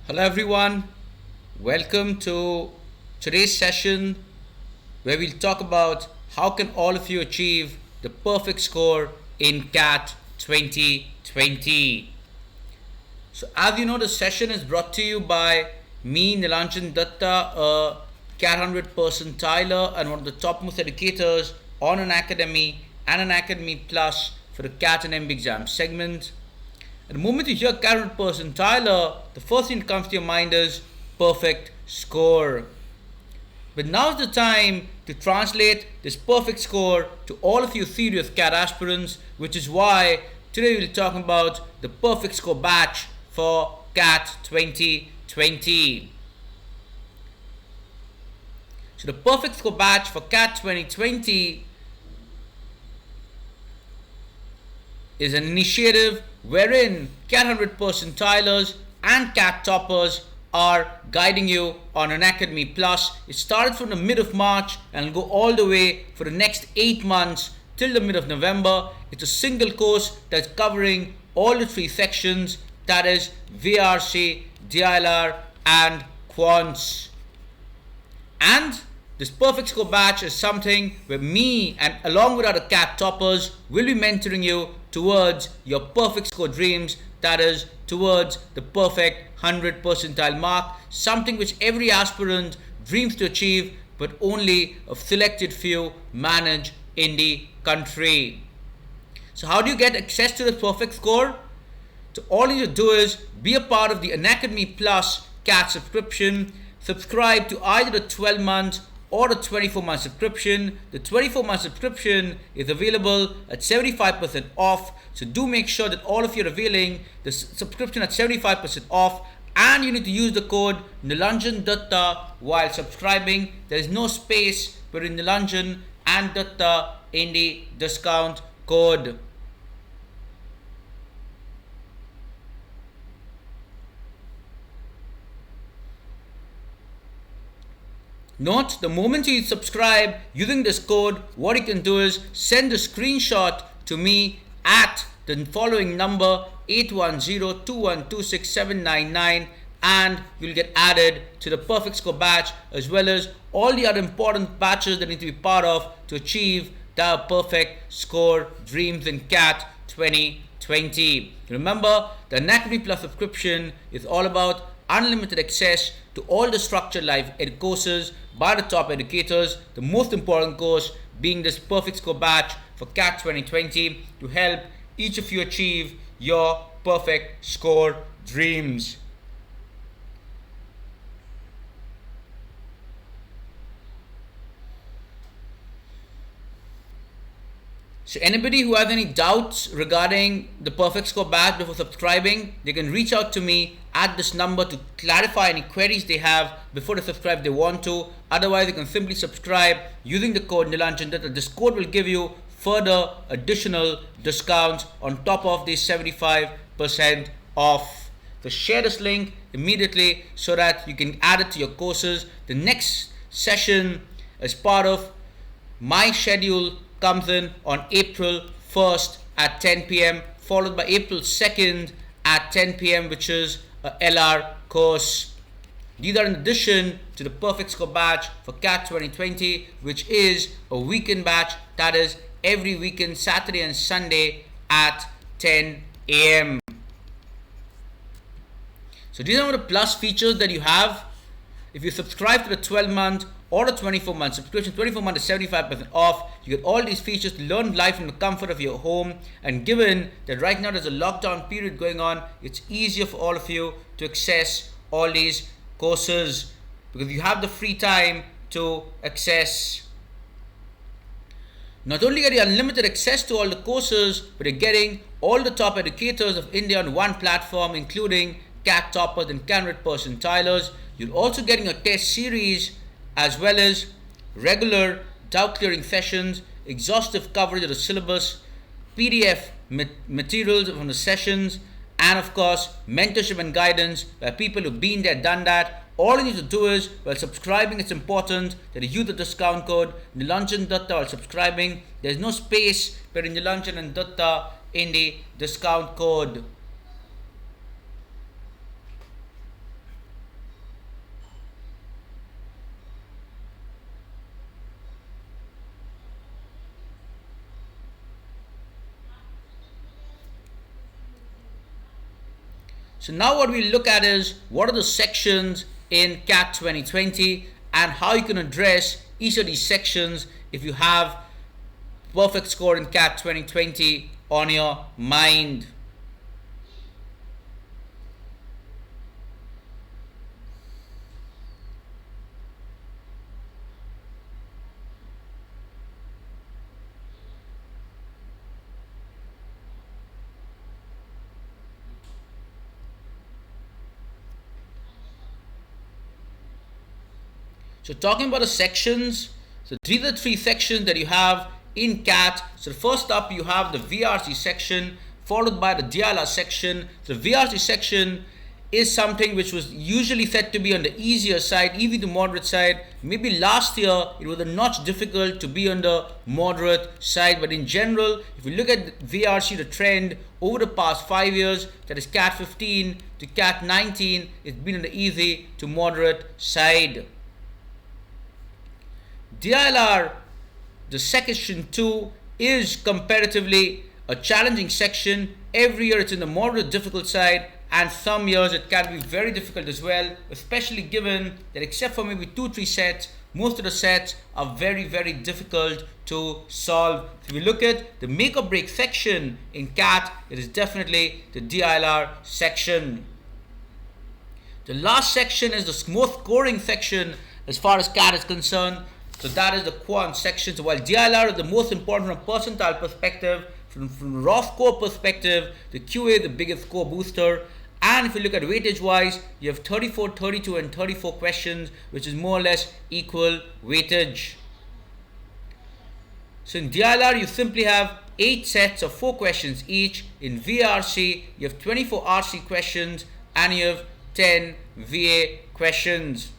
Hello everyone, welcome to today's session where we'll talk about how can all of you achieve the perfect score in CAT 2020. So as you know, the session is brought to you by me, Nilanjan Dutta, a CAT 100 percentiler and one of the topmost educators on Unacademy and Unacademy Plus for the CAT and MB exam segment. And the moment you hear CAT 100 percentiler, the first thing that comes to your mind is perfect score. But now's the time to translate this perfect score to all of you serious CAT aspirants, which is why today we'll be talking about the perfect score batch for CAT 2020. So the perfect score batch for CAT 2020 is an initiative wherein CAT 100 percentilers and CAT toppers are guiding you on Unacademy Plus. It started from the mid of March and will go all the way for the next 8 months till the mid of November. It's a single course that's covering all the 3 sections, that is VRC, DLR and Quants. And this perfect score batch is something where me and along with other CAT toppers will be mentoring you towards your perfect score dreams, that is towards the perfect 100 percentile mark, something which every aspirant dreams to achieve but only a selected few manage in the country. So how do you get access to this perfect score? So all you need to do is be a part of the Unacademy Plus CAT subscription, subscribe to either the 12-month or the 24-month subscription. The 24-month subscription is available at 75% off. So do make sure that all of you are availing the subscription at 75% off, and you need to use the code Nilanjan Dutta while subscribing. There is no space between Nilanjan and Dutta in the discount code. Note, the moment you subscribe using this code, what you can do is send a screenshot to me at the following number 810-2126799 and you'll get added to the perfect score batch as well as all the other important batches that need to be part of to achieve the perfect score dreams in CAT 2020. Remember, the Unacademy Plus subscription is all about unlimited access to all the structured live courses by the top educators, the most important course being this perfect score batch for CAT 2020 to help each of you achieve your perfect score dreams. So anybody who has any doubts regarding the perfect score batch before subscribing, they can reach out to me at this number to clarify any queries they have before they subscribe if they want to. Otherwise, you can simply subscribe using the code Nilanjan Dutta. This code will give you further additional discounts on top of the 75% off. So share this link immediately so that you can add it to your courses. The next session as part of my schedule comes in on April 1st at 10 p.m. followed by April 2nd at 10 p.m. which is a LR course. These are in addition to the perfect score batch for CAT 2020, which is a weekend batch, that is every weekend Saturday and Sunday at 10 a.m. So these are the plus features that you have if you subscribe to the 12-month or the 24-month subscription. 24-month is 75% off. You get all these features to learn live from the comfort of your home. And given that right now there's a lockdown period going on, it's easier for all of you to access all these courses because you have the free time to access. Not only are you unlimited access to all the courses, but you're getting all the top educators of India on one platform, including CAT toppers and CAT 100 percentilers. You're also getting a test series as well as regular doubt clearing sessions, exhaustive coverage of the syllabus, PDF materials from the sessions, and of course mentorship and guidance by people who've been there, done that. All you need to do is, while subscribing, it's important that you use the discount code Nilanjan Dutta while subscribing. There's no space between Nilanjan and Dutta in the discount code. So now what we look at is what are the sections in CAT 2020 and how you can address each of these sections if you have perfect score in CAT 2020 on your mind. So talking about the sections, so these are the three sections that you have in CAT. So first up you have the VRC section followed by the DLR section. So the VRC section is something which was usually said to be on the easier side, easy to moderate side. Maybe last year it was a notch difficult to be on the moderate side, but in general, if you look at VRC, the trend over the past 5 years, that is CAT 15 to CAT 19, it's been on the easy to moderate side. DLR, the section 2, is comparatively a challenging section. Every year it's in the moderate difficult side, and some years it can be very difficult as well, especially given that except for maybe 2-3 sets, most of the sets are very difficult to solve. So if we look at the make or break section in CAT, it is definitely the DLR section. The last section is the most scoring section as far as CAT is concerned. So that is the quant section. So while DLR is the most important from a percentile perspective, from raw score perspective, the QA is the biggest score booster. And if you look at weightage wise, you have 34, 32 and 34 questions, which is more or less equal weightage. So in DLR you simply have 8 sets of 4 questions each. In VRC you have 24 RC questions and you have 10 VA questions.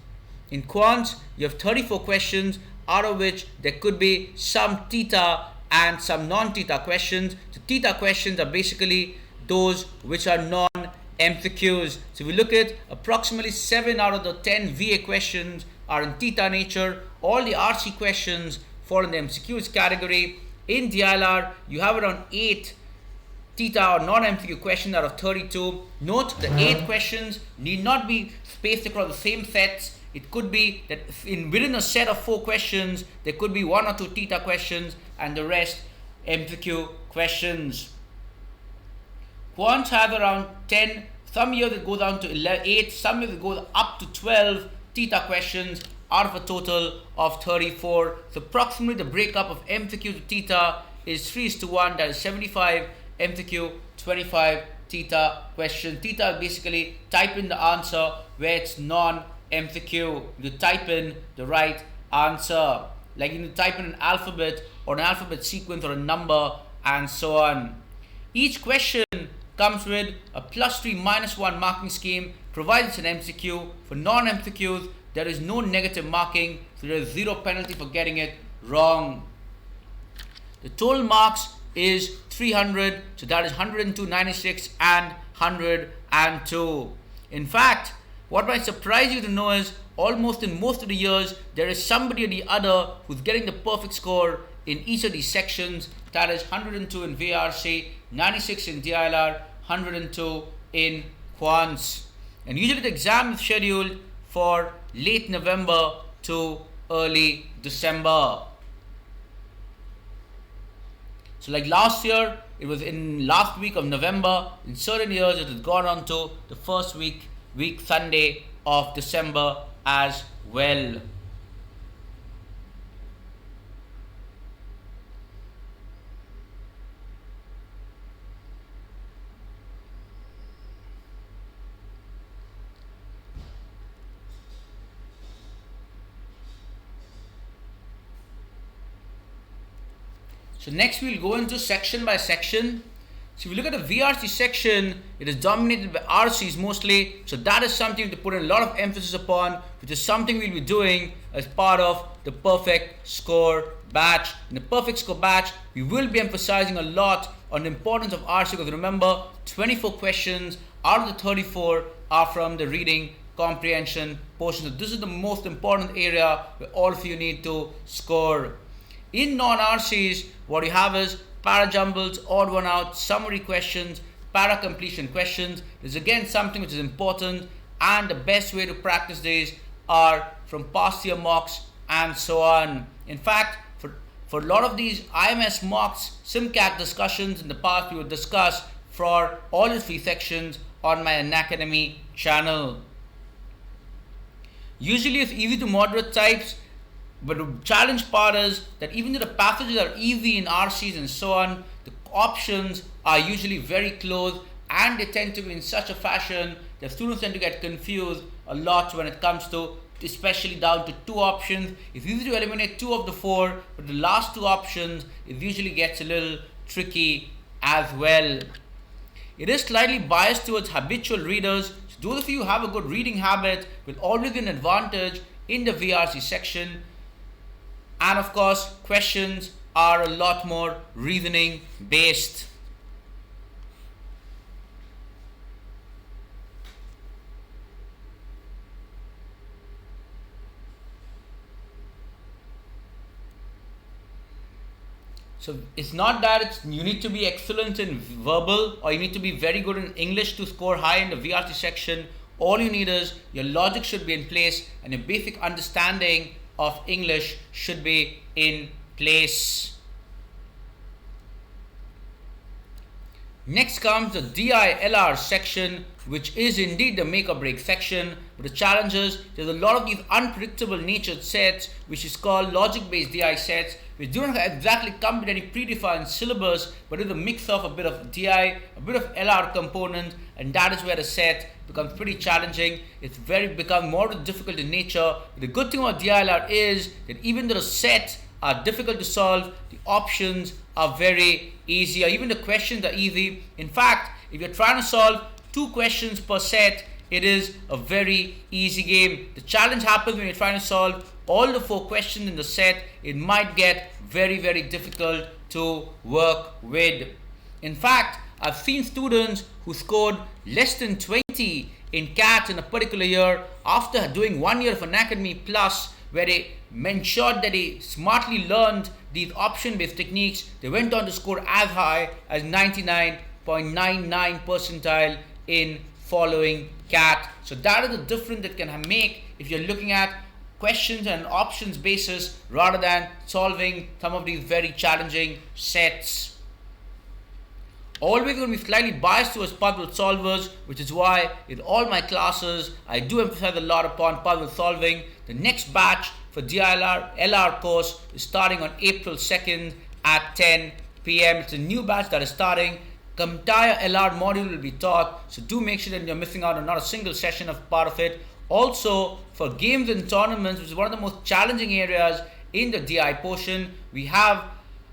In quants you have 34 questions, out of which there could be some theta and some non-theta questions. The theta questions are basically those which are non-MCQs. So if we look at approximately 7 out of the 10 VA questions are in theta nature. All the RC questions fall in the MCQs category. In DLR you have around 8 theta or non-MCQ questions out of 32. Note the 8 questions need not be spaced across the same sets. It could be that within a set of 4 questions, there could be 1 or 2 theta questions and the rest MCQ questions. Quants have around 10, some years it goes down to 8, some years it goes up to 12 theta questions out of a total of 34. So approximately the breakup of MCQ to theta is 3:1, that is 75 MCQ, 25 theta question. Theta basically type in the answer where it's non-MCQ. You type in the right answer, like you type in an alphabet or an alphabet sequence or a number and so on. Each question comes with a +3 -1 marking scheme, provides an MCQ. For non-MCQs there is no negative marking, so there is 0 penalty for getting it wrong. The total marks is 300, so that is 102, 96 and 102. In fact, what might surprise you to know is almost in most of the years there is somebody or the other who's getting the perfect score in each of these sections. That is 102 in VRC, 96 in DLR, 102 in quants. And usually the exam is scheduled for late November to early December. So like last year, it was in last week of November. In certain years, it has gone on to the first week Sunday of December as well. So next we'll go into section by section. So if you look at the VRC section, it is dominated by RCs mostly. So that is something to put a lot of emphasis upon, which is something we'll be doing as part of the perfect score batch. In the perfect score batch, we will be emphasizing a lot on the importance of RC, because remember, 24 questions out of the 34 are from the reading comprehension portion. So this is the most important area where all of you need to score. In non-RCs, what you have is para jumbles, odd one out, summary questions, para completion questions. This is again something which is important, and the best way to practice these are from past year mocks and so on. In fact, for a lot of these IMS mocks, SimCAT discussions in the past, we would discuss for all the 3 sections on my Unacademy channel. Usually it's easy to moderate types, but the challenge part is that even though the passages are easy in RCs and so on, the options are usually very close, and they tend to be in such a fashion that students tend to get confused a lot when it comes to, especially down to 2 options. It's easy to eliminate 2 of the 4, but the last 2 options, it usually gets a little tricky as well. It is slightly biased towards habitual readers. So those of you who have a good reading habit will always be an advantage in the VRC section. And of course, questions are a lot more reasoning based. So it's not that you need to be excellent in verbal or you need to be very good in English to score high in the VRC section. All you need is your logic should be in place and your basic understanding of English should be in place. Next comes the DLR section, which is indeed the make or break section. But the challenge is there's a lot of these unpredictable natured sets, which is called logic based DI sets, which do not exactly come with any predefined syllabus, but is a mix of a bit of DI, a bit of LR component, and that is where the set becomes pretty challenging. It's become more difficult in nature. But the good thing about DLR is that even though the sets are difficult to solve, the options are very easy, or even the questions are easy. In fact, if you're trying to solve 2 questions per set, it is a very easy game. The challenge happens when you're trying to solve all the 4 questions in the set. It might get very, very difficult to work with. In fact, I've seen students who scored less than 20 in CAT in a particular year after doing 1 year of Unacademy Plus, where they ensured that they smartly learned these option-based techniques. They went on to score as high as 99.99 percentile in following CAT. So that is the difference it can make if you're looking at questions and options basis rather than solving some of these very challenging sets. Always going to be slightly biased towards puzzle solvers, which is why in all my classes I do emphasize a lot upon puzzle solving. The next batch for DLR LR course is starting on April 2nd at 10 p.m. It's a new batch that is starting. The entire LR module will be taught, so do make sure that you're missing out on not a single session of part of it. Also, for games and tournaments, which is one of the most challenging areas in the DI portion, we have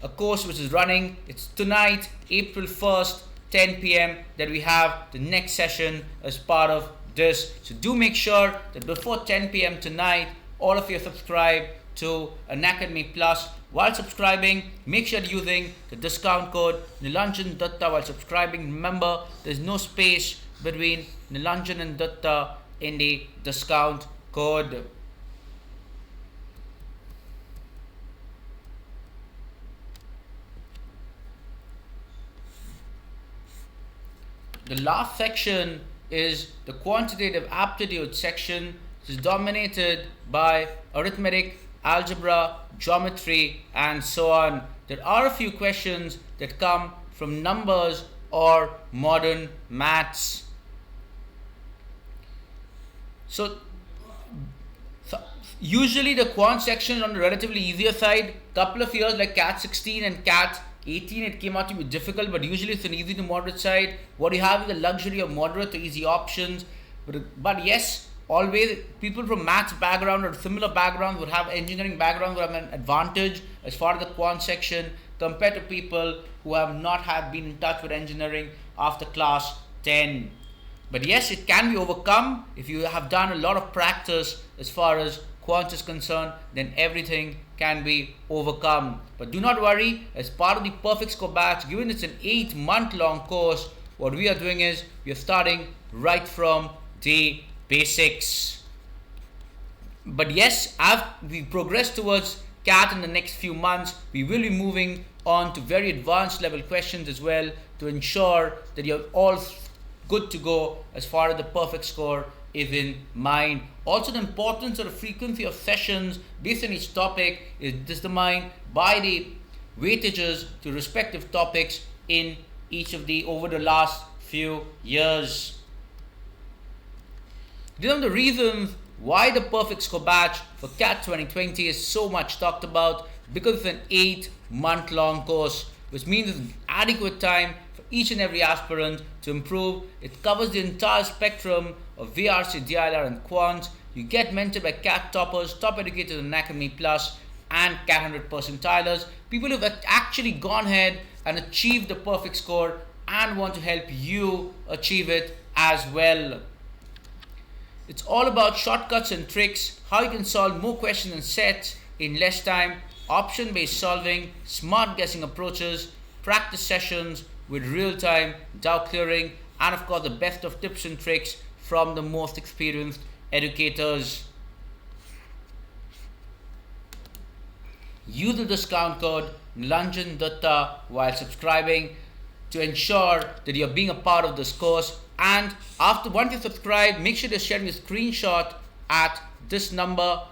a course which is running. It's tonight, April 1st, 10 p.m. that we have the next session as part of this. So do make sure that before 10 p.m. tonight, all of you subscribe to Unacademy Plus. While subscribing, make sure you're using the discount code Nilanjan Dutta while subscribing. Remember, there's no space between Nilanjan and Dutta in the discount code. The last section is the quantitative aptitude section, which is dominated by arithmetic, algebra, geometry, and so on. There are a few questions that come from numbers or modern maths. So usually the quant section is on the relatively easier side. Couple of years like CAT-16 and CAT'18, it came out to be difficult, but usually it's an easy to moderate side. What you have is the luxury of moderate to easy options. But yes, always people from maths background or similar backgrounds would have engineering background would have an advantage as far as the quant section compared to people who have not been in touch with engineering after class 10. But yes, it can be overcome if you have done a lot of practice as far as quant is concerned. Then everything can be overcome. But do not worry, as part of the perfect score batch, given it's an 8-month-long course, what we are doing is we are starting right from the basics. But yes, as we progress towards CAT in the next few months, we will be moving on to very advanced level questions as well to ensure that you're all good to go as far as the perfect score is in mind. Also, the importance or the frequency of sessions based on each topic is determined by the weightages to respective topics in each of the over the last few years. These are the reasons why the perfect score batch for CAT 2020 is so much talked about, because it's an 8-month long course, which means it's adequate time for each and every aspirant to improve. It covers the entire spectrum of VRC, DLR and Quant. You get mentored by CAT toppers, top educators in Unacademy Plus and CAT 100 percentilers, people who have actually gone ahead and achieved the perfect score and want to help you achieve it as well. It's all about shortcuts and tricks, how you can solve more questions and sets in less time, option-based solving, smart guessing approaches, practice sessions with real-time doubt clearing, and of course the best of tips and tricks from the most experienced educators. Use the discount code Nilanjan Dutta while subscribing to ensure that you're being a part of this course. And once you subscribe, make sure to share me a screenshot at this number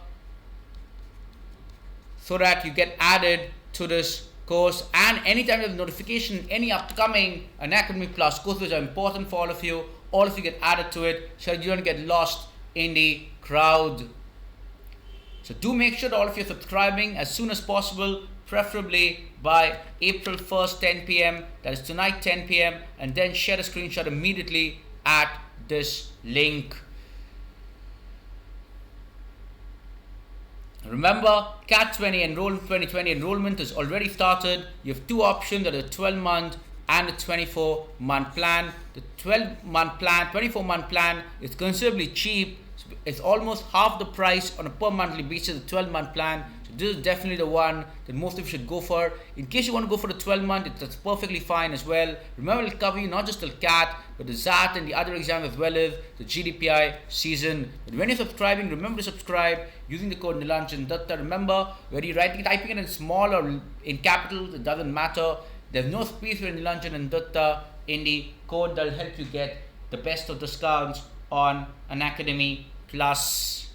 so that you get added to this course. And anytime there's a notification, any upcoming Unacademy Plus courses which are important for all of you get added to it so you don't get lost in the crowd. So do make sure that all of you are subscribing as soon as possible, preferably by April 1st, 10 p.m. That is tonight, 10 p.m. And then share a screenshot immediately at this link. Remember, CAT'20 enrollment 2020 enrollment is already started. You have two options, that are 12-month and a 24-month plan. The 12-month plan, 24-month plan is considerably cheap. It's almost half the price on a per monthly basis, the 12-month plan. So this is definitely the one that most of you should go for. In case you want to go for the 12-month, that's perfectly fine as well. Remember, it'll cover you not just the CAT, but the ZAT and the other exams as well as the GDPI season. But when you're subscribing, remember to subscribe using the code Nilanjan Dutta. Remember, whether you're typing it in small or in capital, it doesn't matter. There's no space for Nilanjan and Dutta in the code that will help you get the best of discounts on Unacademy Plus.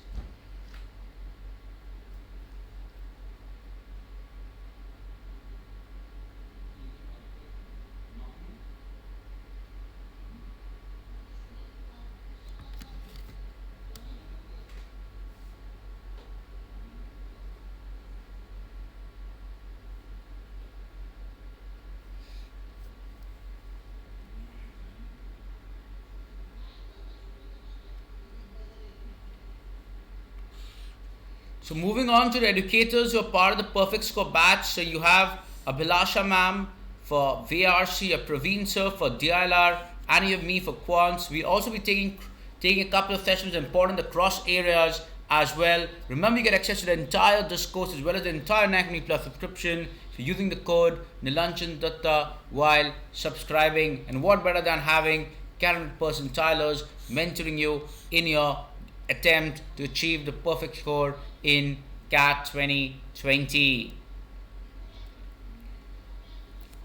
So moving on to the educators who are part of the Perfect Score batch. So you have Abhilasha ma'am for VRC, a Praveen sir for DLR, and you have me for Quants. We'll also be taking a couple of sessions important across areas as well. Remember, you get access to the entire this course as well as the entire Unacademy Plus subscription if you're using the code Nilanjan Dutta while subscribing. And what better than having CAT percentilers mentoring you in your attempt to achieve the perfect score in CAT 2020.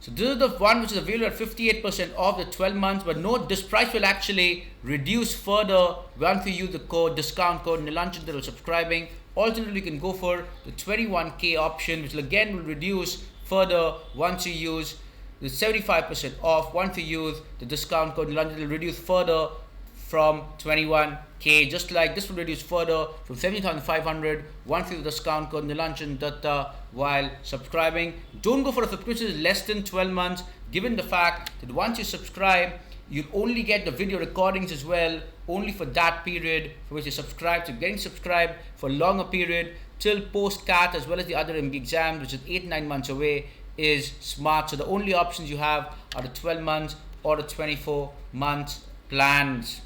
So this is the one which is available at 58% off the 12 months, but note this price will actually reduce further once you use the code discount code Nilanjan while subscribing. Alternatively, you can go for the 21K option, which will reduce further once you use the 75% off. Once you use the discount code Nilanjan, it will reduce further from 21K, just like this will reduce further from 17,500 once you use the discount code Nilanjan Dutta while subscribing. Don't go for a subscription less than 12 months, given the fact that once you subscribe, you'll only get the video recordings as well, only for that period for which you subscribe. So getting subscribed for a longer period till post-CAT as well as the other MB exams, which is 8-9 months away, is smart. So the only options you have are the 12 months or the 24 months plans.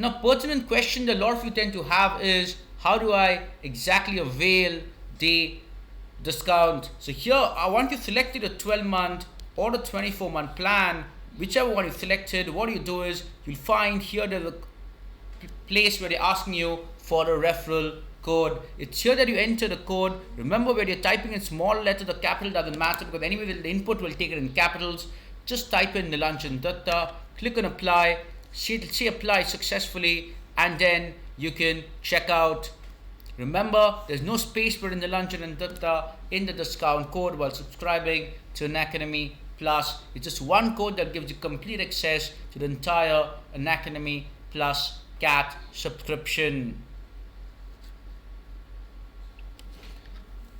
Now, pertinent question that a lot of you tend to have is, how do I exactly avail the discount? So here, I want you selected a 12-month or the 24-month plan, whichever one you selected. What you do is, you'll find here there's a place where they're asking you for a referral code. It's here that you enter the code. Remember, when you're typing in small letter, the capital doesn't matter, because anyway the input will take it in capitals. Just type in Nilanjan Dutta, click on apply, see apply successfully, and then you can check out. Remember, there's no space for Nilanjan Dutta in the discount code while subscribing to Unacademy Plus. It's just one code that gives you complete access to the entire Unacademy Plus CAT subscription.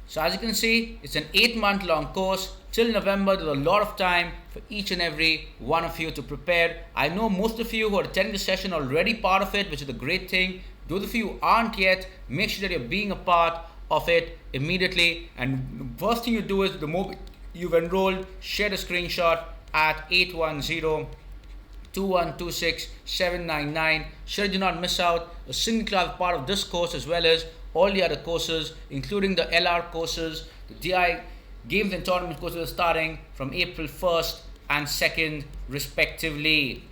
So as you can see, it's an 8-month long course. Till November, there's a lot of time for each and every one of you to prepare. I know most of you who are attending the session are already part of it, which is a great thing. Those of you who aren't yet, make sure that you're being a part of it immediately. And the first thing you do is, the moment you've enrolled, share the screenshot at 810-2126-799. Sure, do not miss out a single class part of this course, as well as all the other courses, including the LR courses. The DI games and tournament courses are starting from April 1st and 2nd respectively.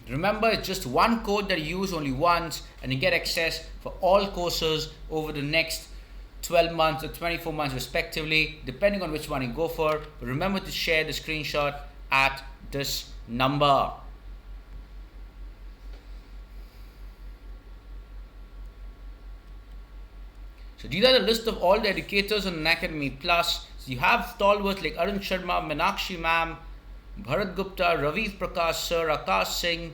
Remember, it's just one code that you use only once, and you get access for all courses over the next 12 months or 24 months respectively, depending on which one you go for. But remember to share the screenshot at this number. So these are the list of all the educators on Unacademy Plus. So you have stalwarts like Arun Sharma, Meenakshi ma'am, Bharat Gupta, Ravi Prakash sir, Akash Singh,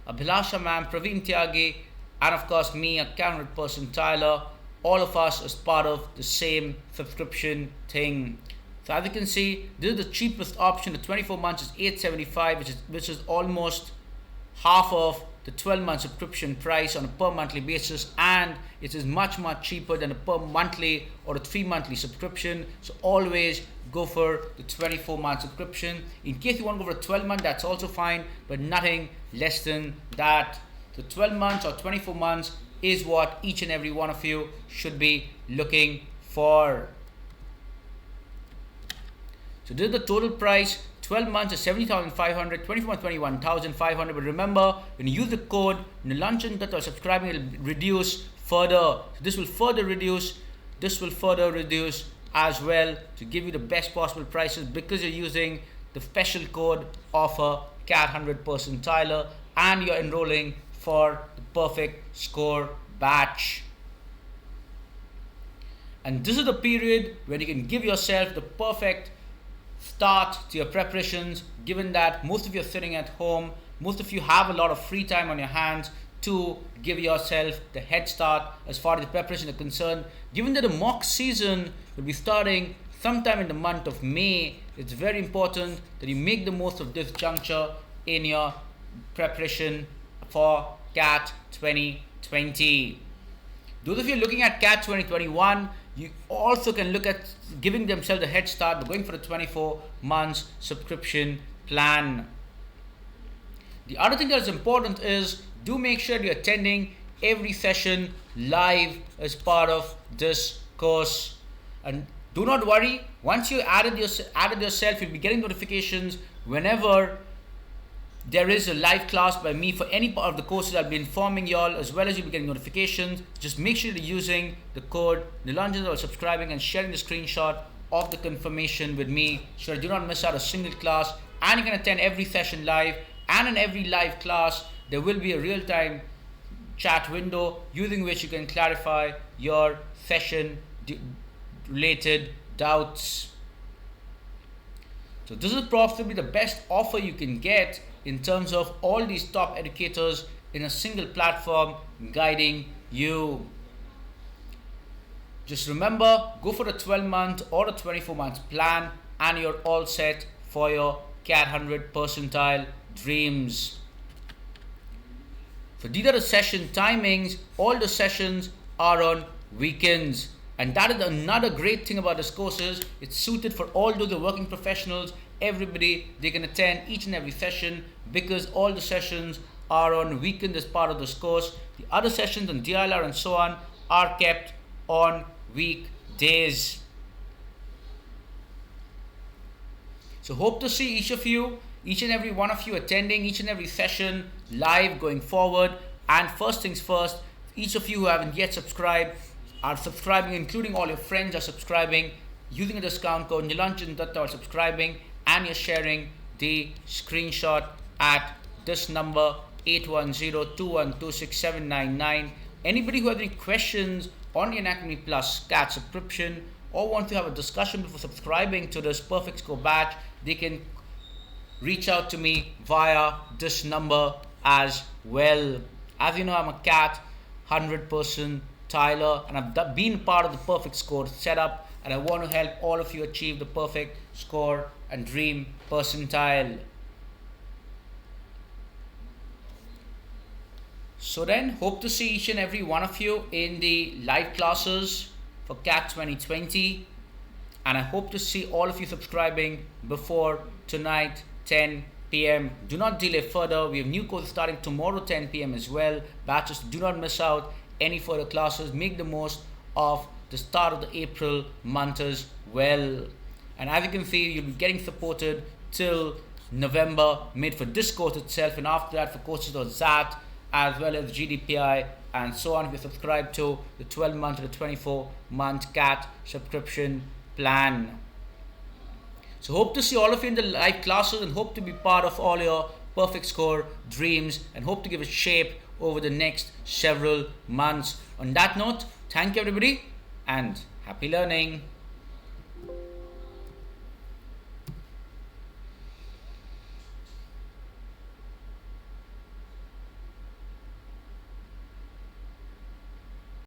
Abhilasha ma'am, Praveen Tyagi, and of course me, a CAT percentiler. All of us as part of the same subscription thing. So as you can see, this is the cheapest option. The 24 months is $875, which is almost half of the 12-month subscription price on a per monthly basis, and it is much cheaper than a per monthly or a 3-monthly subscription. So always go for the 24-month subscription. In case you want to go for a 12-month, that's also fine, but nothing less than that. So 12 months or 24 months is what each and every one of you should be looking for. So this is the total price. 12 months is 70,500, 24 months 21,500. But remember, when you use the code Nilanjan Dutta subscribing, it will reduce further. So this will further reduce as well, to give you the best possible prices, because you're using the special code of a CAT 100%, and you're enrolling for the perfect score batch. And this is the period where you can give yourself the perfect start to your preparations, given that most of you are sitting at home, most of you have a lot of free time on your hands to give yourself the head start as far as the preparation is concerned. Given that the mock season will be starting sometime in the month of May, it's very important that you make the most of this juncture in your preparation for CAT 2020. Those of you looking at CAT 2021, you also can look at giving themselves a head start by going for a 24 months subscription plan. The other thing that is important is, do make sure you're attending every session live as part of this course. And do not worry, once you added yourself, you'll be getting notifications whenever there is a live class by me for any part of the courses. I'll be informing y'all, as well as you'll be getting notifications. Just make sure you're using the code Nilanjan or subscribing and sharing the screenshot of the confirmation with me, so do not miss out a single class. And you can attend every session live, and in every live class there will be a real-time chat window using which you can clarify your session related doubts. So this is possibly the best offer you can get in terms of all these top educators in a single platform guiding you. Just remember, go for the 12-month or the 24-month plan, and you're all set for your CAT 100% dreams. So these are the session timings. All the sessions are on weekends. And that is another great thing about this course, is it's suited for all those working professionals. Everybody, they can attend each and every session, because all the sessions are on weekends as part of this course. The other sessions on DLR and so on are kept on weekdays. So hope to see each and every one of you attending each and every session live going forward. And first things first, each of you who haven't yet subscribed are subscribing, including all your friends are subscribing using a discount code Nilanjan Dutta while subscribing, and you're sharing the screenshot at this number 810-2126799. Anybody who has any questions on the Unacademy Plus CAT subscription or want to have a discussion before subscribing to this perfect score batch, they can reach out to me via this number as well. As you know, I'm a CAT 100% Tyler, and I've been part of the perfect score setup, and I want to help all of you achieve the perfect score and dream percentile. So then, hope to see each and every one of you in the live classes for CAT 2020, and I hope to see all of you subscribing before tonight 10 p.m. Do not delay further. We have new courses starting tomorrow 10 p.m. as well. Batches, do not miss out any further classes. Make the most of the start of the April month as well. And as you can see, you'll be getting supported till November mid for this course itself, and after that for courses of ZAT as well as GDPI and so on if you subscribe to the 12-month or the 24-month CAT subscription plan. So hope to see all of you in the live classes, and hope to be part of all your perfect score dreams, and hope to give it shape over the next several months. On that note, thank you everybody and happy learning.